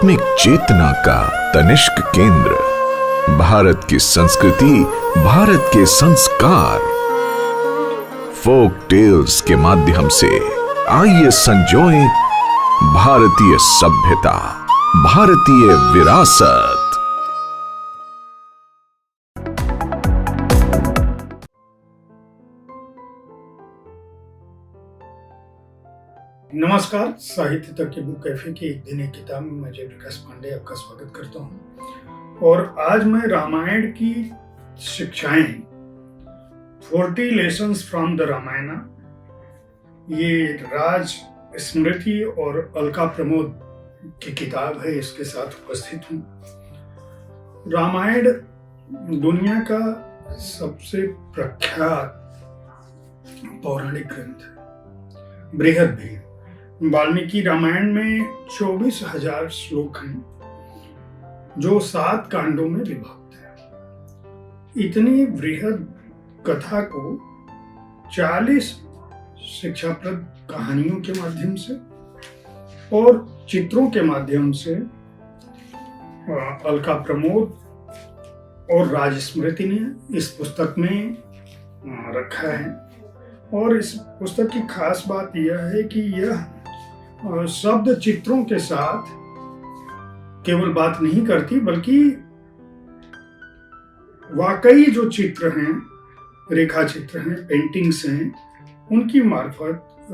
आध्यात्मिक चेतना का तनिष्क केंद्र, भारत की संस्कृति, भारत के संस्कार, फोक टेल्स के माध्यम से आइए संजोएं भारतीय सभ्यता, भारतीय विरासत। नमस्कार, साहित्य तक के बुक कैफे की एक दिन एक किताब में मैं जयप्रकाश पांडे आपका स्वागत करता हूं। और आज मैं रामायण की शिक्षाएं 40 लेसन्स फ्रॉम द रामायण, ये राज स्मृति और अलका प्रमोद की किताब है, इसके साथ उपस्थित हूं। रामायण दुनिया का सबसे प्रख्यात पौराणिक ग्रंथ है, बृहद भी। वाल्मीकि रामायण में 24,000 श्लोक हैं जो 7 कांडों में विभक्त है। इतनी बृहद कथा को 40 शिक्षाप्रद कहानियों के माध्यम से और चित्रों के माध्यम से अलका प्रमोद और राजस्मृति ने इस पुस्तक में रखा है। और इस पुस्तक की खास बात यह है कि यह शब्द चित्रों के साथ केवल बात नहीं करती, बल्कि वाकई जो चित्र हैं, रेखा चित्र हैं, पेंटिंग्स हैं, उनकी मार्फत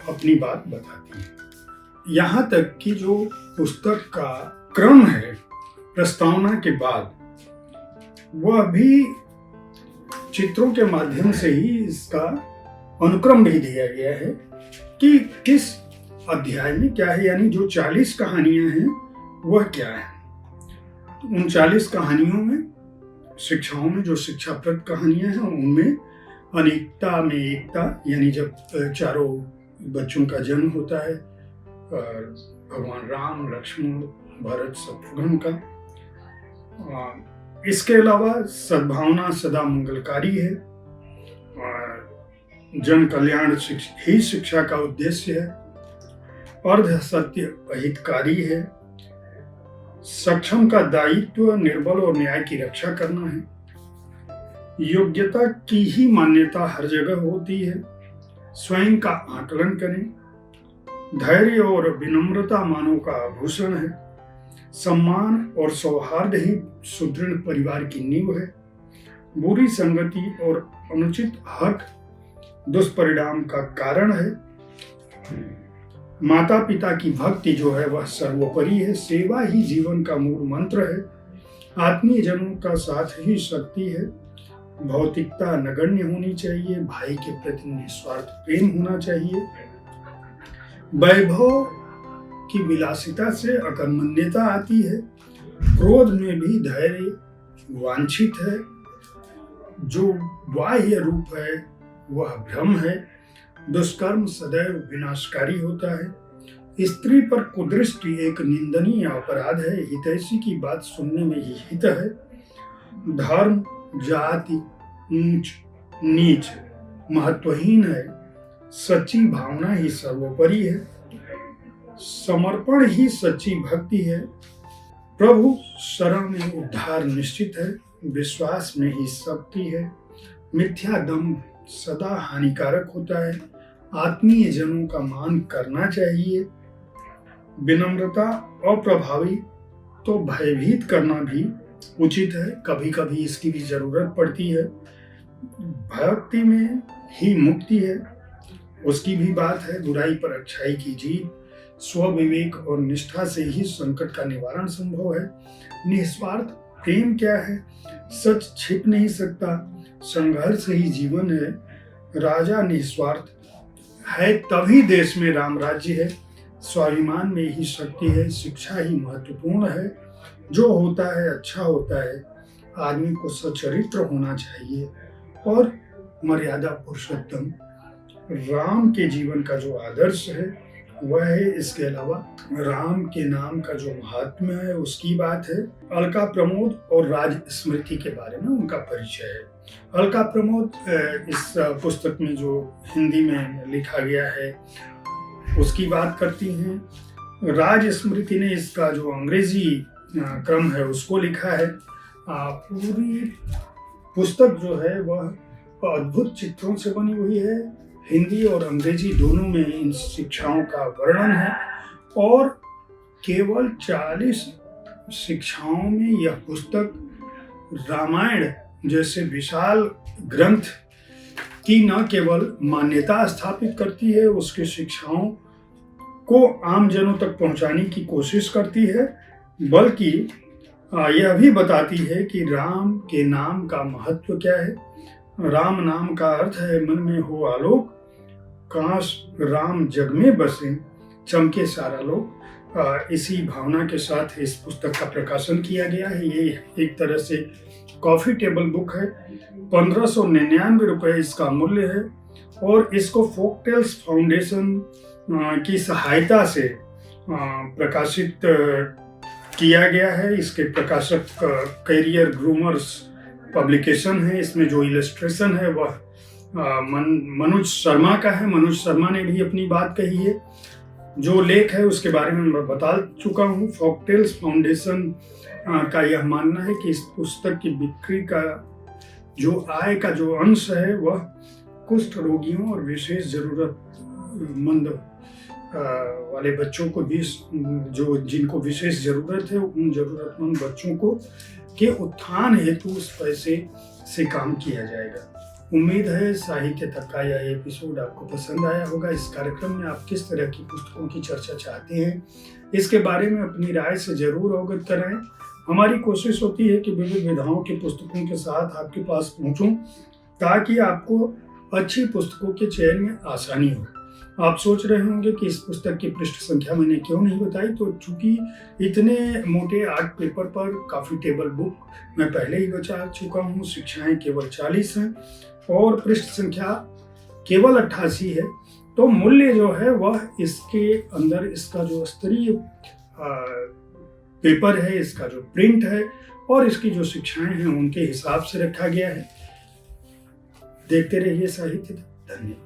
अपनी बात बताती है। यहाँ तक कि जो पुस्तक का क्रम है प्रस्तावना के बाद, वह भी चित्रों के माध्यम से ही इसका अनुक्रम भी दिया गया है कि किस अध्याय में क्या है, यानी जो 40 कहानियां हैं वह क्या है। तो उन 40 कहानियों में, शिक्षाओं में, जो शिक्षाप्रद कहानियां हैं, उनमें अनेकता में एकता, यानी जब चारों बच्चों का जन्म होता है, भगवान राम, लक्ष्मण, भरत, शत्रुघ्न का। इसके अलावा सद्भावना सदा मंगलकारी है, जन कल्याण ही शिक्षा का उद्देश्य है, अर्ध सत्य अहितकारी है, सक्षम का दायित्व निर्बल और न्याय की रक्षा करना है, योग्यता की ही मान्यता हर जगह होती है, स्वयं का आकलन करें, धैर्य और विनम्रता मानव का आभूषण है, सम्मान और सौहार्द ही सुदृढ़ परिवार की नींव है, बुरी संगति और अनुचित हक दुष्परिणाम का कारण है, माता पिता की भक्ति जो है वह सर्वोपरि है, सेवा ही जीवन का मूल मंत्र है, आत्मीय जनों का साथ ही शक्ति है, भौतिकता नगण्य होनी चाहिए, भाई के प्रति निस्वार्थ प्रेम होना चाहिए, वैभव की विलासिता से अकर्मण्यता आती है, क्रोध में भी धैर्य वांछित है, जो बाह्य रूप है वह भ्रम है, दुष्कर्म सदैव विनाशकारी होता है, स्त्री पर कुदृष्टि एक निंदनीय अपराध है, हितैषी की बात सुनने में ही हित है, धर्म जाति ऊंच नीच महत्वहीन है, सच्ची भावना ही सर्वोपरि है, समर्पण ही सच्ची भक्ति है, प्रभु शरण में उद्धार निश्चित है, विश्वास में ही शक्ति है, मिथ्या दम्भ सदा हानिकारक होता है, आत्मीय जनों का मान करना चाहिए, विनम्रता अप्रभावी तो भयभीत करना भी उचित है, कभी कभी इसकी भी जरूरत पड़ती है, भक्ति में ही मुक्ति है, उसकी भी बात है, बुराई पर अच्छाई की जीत, स्वविवेक और निष्ठा से ही संकट का निवारण संभव है, निस्वार्थ प्रेम क्या है, सच छिप नहीं सकता, संघर्ष ही जीवन है, राजा निस्वार्थ है तभी देश में राम राज्य है, स्वाभिमान में ही शक्ति है, शिक्षा ही महत्वपूर्ण है, जो होता है अच्छा होता है, आदमी को सचरित्र होना चाहिए और मर्यादा पुरुषोत्तम राम के जीवन का जो आदर्श है वह है। इसके अलावा राम के नाम का जो महात्म्य है उसकी बात है। अलका प्रमोद और राज स्मृति के बारे में उनका परिचय है। अलका प्रमोद इस पुस्तक में जो हिंदी में लिखा गया है उसकी बात करती हैं। राज स्मृति ने इसका जो अंग्रेजी क्रम है उसको लिखा है। पूरी पुस्तक जो है वह अद्भुत चित्रों से बनी हुई है। हिंदी और अंग्रेजी दोनों में इन शिक्षाओं का वर्णन है और केवल 40 शिक्षाओं में यह पुस्तक रामायण जैसे विशाल ग्रंथ की न केवल मान्यता स्थापित करती है, उसकी शिक्षाओं को आम जनों तक पहुंचाने की कोशिश करती है, बल्कि यह भी बताती है कि राम के नाम का महत्व क्या है। राम नाम का अर्थ है मन में हो आलोक, काश राम जग में बसे, चमके सारा लोक। इसी भावना के साथ इस पुस्तक का प्रकाशन किया गया है। ये एक तरह से कॉफी टेबल बुक है। 1599 रुपये इसका मूल्य है और इसको फोकटेल्स फाउंडेशन की सहायता से प्रकाशित किया गया है। इसके प्रकाशक कैरियर ग्रूमर्स पब्लिकेशन है। इसमें जो इलस्ट्रेशन है वह मनोज शर्मा का है। मनोज शर्मा ने भी अपनी बात कही है। जो लेख है उसके बारे में मैं बता चुका हूँ। फोकटेल्स फाउंडेशन का यह मानना है कि इस पुस्तक की बिक्री का जो आय का जो अंश है वह कुष्ठ रोगियों और विशेष जरूरतमंद वाले बच्चों को भी, जो जिनको विशेष जरूरत है, उन जरूरतमंद बच्चों को के उत्थान हेतु उस पैसे से काम किया जाएगा। उम्मीद है साहित्य तक का यह एपिसोड आपको पसंद आया होगा। इस कार्यक्रम में आप किस तरह की पुस्तकों की चर्चा चाहते हैं, इसके बारे में अपनी राय से जरूर अवगत कराएं। हमारी कोशिश होती है कि विविध विधाओं की पुस्तकों के साथ आपके पास पहुंचूं ताकि आपको अच्छी पुस्तकों के चयन में आसानी हो। आप सोच रहे होंगे कि इस पुस्तक की पृष्ठ संख्या मैंने क्यों नहीं बताई, तो चूंकि इतने मोटे आर्ट पेपर पर काफी टेबल बुक मैं पहले ही बता चुका हूँ। शिक्षाएं केवल 40 हैं और पृष्ठ संख्या केवल 88 है, तो मूल्य जो है वह इसके अंदर इसका जो स्तरीय पेपर है, इसका जो प्रिंट है और इसकी जो शिक्षाएं हैं उनके हिसाब से रखा गया है। देखते रहिए साहित्य। धन्यवाद।